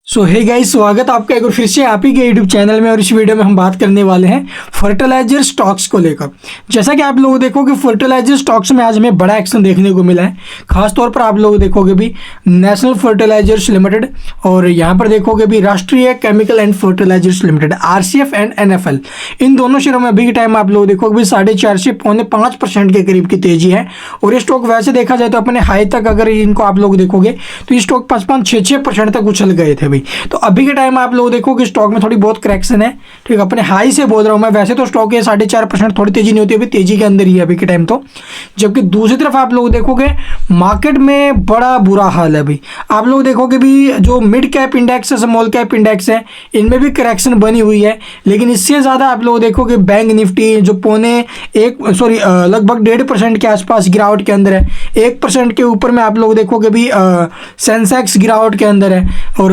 सो hey guys, स्वागत आपका एक बार फिर से आप ही के यूट्यूब चैनल में। और इस वीडियो में हम बात करने वाले हैं फर्टिलाइजर स्टॉक्स को लेकर। जैसा कि आप लोग देखोगे फर्टिलाइजर स्टॉक्स में आज हमें बड़ा एक्शन देखने को मिला है। खासतौर पर आप लोग देखोगे भी नेशनल फर्टिलाइजर्स लिमिटेड और यहाँ पर देखोगे भी Rashtriya chemical and fertilizers limited RCF and NFL, इन दोनों शेयरों में अभी के टाइम आप लोग देखोगे भी 4.5 से 5.5% के करीब की तेजी है। और ये स्टॉक वैसे देखा जाए तो अपने हाई तक अगर इनको आप लोग देखोगे तो ये स्टॉक 5-6% तक उछल गए थे। तो अभी के टाइम आप लोग देखो कि स्टॉक में थोड़ी बहुत करेक्शन है। ठीक है, अपने हाई से बोल रहा हूं मैं। वैसे तो स्टॉक ये 4.5% थोड़ी तेजी नहीं होती, अभी तेजी के अंदर ही है अभी के टाइम तो। जबकि दूसरी तरफ आप लोग देखोगे मार्केट में बड़ा बुरा हाल है भाई। आप लोग देखोगे भी जो मिड कैप इंडेक्स है, स्मॉल कैप इंडेक्स है, इनमें भी करेक्शन बनी हुई है। लेकिन इससे ज़्यादा आप लोग देखोगे बैंक निफ्टी जो लगभग 1.5% के आसपास गिरावट के अंदर है। 1% के ऊपर में आप लोग देखोगे भी सेंसेक्स गिरावट के अंदर है। और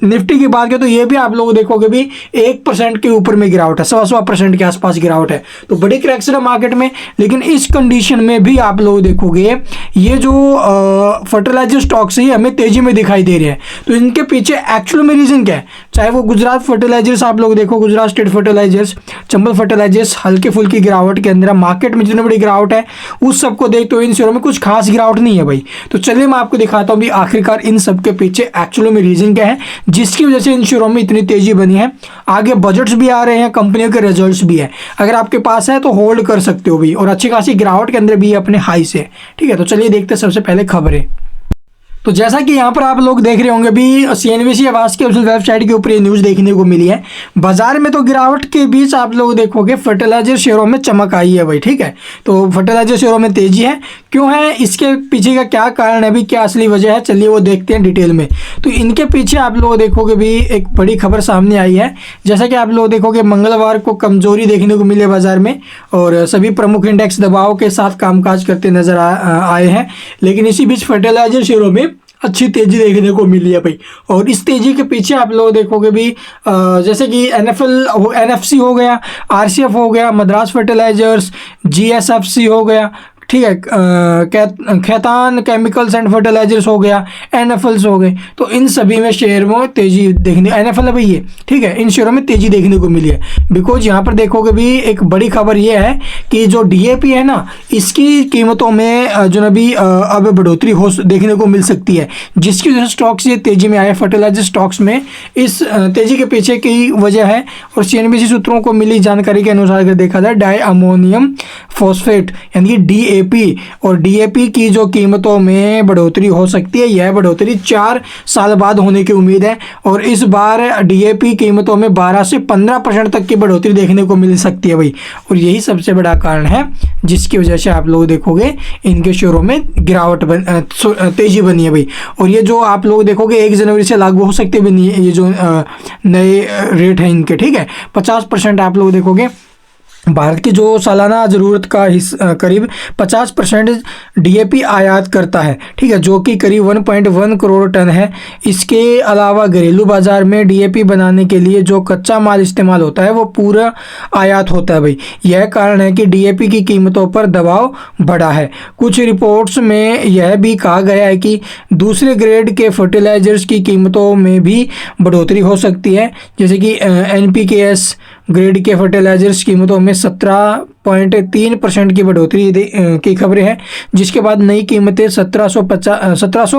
निफ्टी की बात करें तो ये भी आप लोग देखोगे भी 1% के ऊपर में गिरावट है, 1.25% के आसपास गिरावट है। तो बड़ी करेक्शन है मार्केट में। लेकिन इस कंडीशन में भी आप लोग देखोगे ये जो फर्टिलाइजर स्टॉक्स है हमें तेजी में दिखाई दे रहे हैं। तो इनके पीछे एक्चुअल में रीजन क्या है? चाहे वो गुजरात फर्टिलाइजर्स आप लोग देखो, Gujarat state fertilizers, Chambal fertilizers हल्के फुल्की गिरावट के अंदर, मार्केट में जितनी बड़ी गिरावट है उस सबको देखते हुए इन शेयरों में कुछ खास गिरावट नहीं है भाई। तो चलिए मैं आपको दिखाता हूँ भी आखिरकार इन सब के पीछे एक्चुअल में रीजन क्या है जिसकी वजह से इन शेयरों में इतनी तेजी बनी है। आगे बजट्स भी आ रहे हैं, कंपनियों के रिजल्ट्स भी है। अगर आपके पास है तो होल्ड कर सकते हो भी। और अच्छी खासी गिरावट के अंदर भी है अपने हाई से। ठीक है, तो चलिए देखते हैं सबसे पहले खबरें। तो जैसा कि यहाँ पर आप लोग देख रहे होंगे भी CNBC आवास के वेबसाइट के ऊपर ये न्यूज़ देखने को मिली है। बाजार में तो गिरावट के बीच आप लोग देखोगे फर्टिलाइजर शेयरों में चमक आई है भाई। ठीक है, तो फर्टिलाइजर शेयरों में तेजी है। क्यों है, इसके पीछे का क्या कारण है भी, क्या असली वजह है, चलिए वो देखते हैं डिटेल में। तो इनके पीछे आप लोग देखोगे भी एक बड़ी खबर सामने आई है। जैसा कि आप लोग देखोगे मंगलवार को कमजोरी देखने को मिली बाजार में और सभी प्रमुख इंडेक्स दबाव के साथ कामकाज करते नजर आए हैं। लेकिन इसी बीच फर्टिलाइजर शेयरों में अच्छी तेजी देखने को मिली है भाई। और इस तेजी के पीछे आप लोग देखोगे भी जैसे कि NFC हो गया, RCF हो गया, मद्रास फर्टिलाइजर्स, GSFC हो गया, ठीक है, खैतान केमिकल्स एंड फर्टिलाइजर्स हो गया, NFLs हो गए। तो इन सभी में शेयर में तेजी देखने, NFL है भाई ये, ठीक है, इन शेयरों में तेजी देखने को मिली है। बिकॉज यहाँ पर देखोगे भी एक बड़ी खबर ये है कि जो DAP है ना, इसकी कीमतों में जो अभी अब बढ़ोतरी हो देखने को मिल सकती है, जिसकी वजह से स्टॉक्स ये तेजी में आए। फर्टिलाइजर स्टॉक्स में इस तेजी के पीछे की वजह है। और CNBC सूत्रों को मिली जानकारी के अनुसार अगर देखा जाए डाई अमोनियम फॉस्फेट यानी कि DAP और DAP की जो कीमतों में बढ़ोतरी हो सकती है, यह बढ़ोतरी 4 साल बाद होने की उम्मीद है। और इस बार DAP कीमतों में 12 से 15% तक की बढ़ोतरी देखने को मिल सकती है भाई। और यही सबसे बड़ा कारण है जिसकी वजह से आप लोग देखोगे इनके शेयरों में गिरावट तेजी बनी है भाई। और ये जो आप लोग देखोगे 1 जनवरी से लागू हो सकते भी नहीं है ये जो नए रेट है इनके। ठीक है, 50% आप लोग देखोगे भारत की जो सालाना ज़रूरत का करीब 50% DAP आयात करता है। ठीक है, जो कि करीब 1.1 करोड़ टन है। इसके अलावा घरेलू बाजार में DAP बनाने के लिए जो कच्चा माल इस्तेमाल होता है वो पूरा आयात होता है भाई। यह कारण है कि DAP की कीमतों पर दबाव बढ़ा है। कुछ रिपोर्ट्स में यह भी कहा गया है कि दूसरे ग्रेड के फर्टिलाइजर्स की कीमतों में भी बढ़ोतरी हो सकती है। जैसे कि NPKs ग्रेड के फर्टिलाइजर्स कीमतों में 17.3% की बढ़ोतरी की खबरें हैं, जिसके बाद नई कीमतें 1470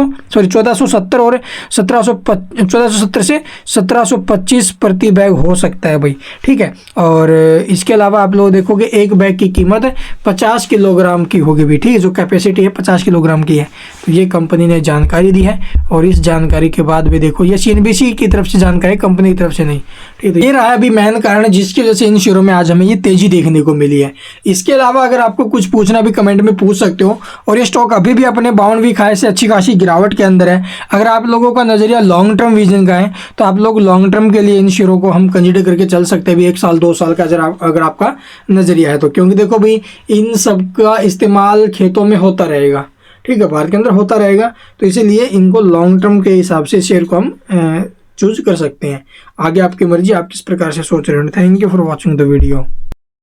और 1470 से 1725 प्रति बैग हो सकता है भाई। ठीक है, और इसके अलावा आप लोग देखोगे एक बैग की कीमत 50 किलोग्राम की होगी भी। ठीक है, जो कैपेसिटी है 50 किलोग्राम की है। तो ये कंपनी ने जानकारी दी है। और इस जानकारी के बाद भी देखो ये CNBC की तरफ से जानकारी, कंपनी की तरफ से नहीं। ठीक है, ये रहा अभी मेन कारण जिसकी वजह से इन शेयरों में आज हमें ये तेजी देखने को मिली है। इसके अलावा अगर आपको कुछ पूछना भी कमेंट में पूछ सकते हो। और ये स्टॉक अभी भी अपने बाउंड वीक हाई से अच्छी खासी गिरावट के अंदर है। अगर आप लोगों का नजरिया लॉन्ग टर्म विजन का है तो आप लोग लॉन्ग टर्म के लिए इन शेयरों को हम कंसिडर करके चल सकते हैं भी 1 साल 2 साल का अगर आपका नजरिया है तो। क्योंकि देखो भाई इन सब का इस्तेमाल खेतों में होता रहेगा। ठीक है, भारत के अंदर होता रहेगा। तो इसीलिए इनको लॉन्ग टर्म के हिसाब से शेयर को हम चूज कर सकते हैं। आगे आपकी मर्जी, आप किस प्रकार से सोच रहे हो। Thank you for watching the video.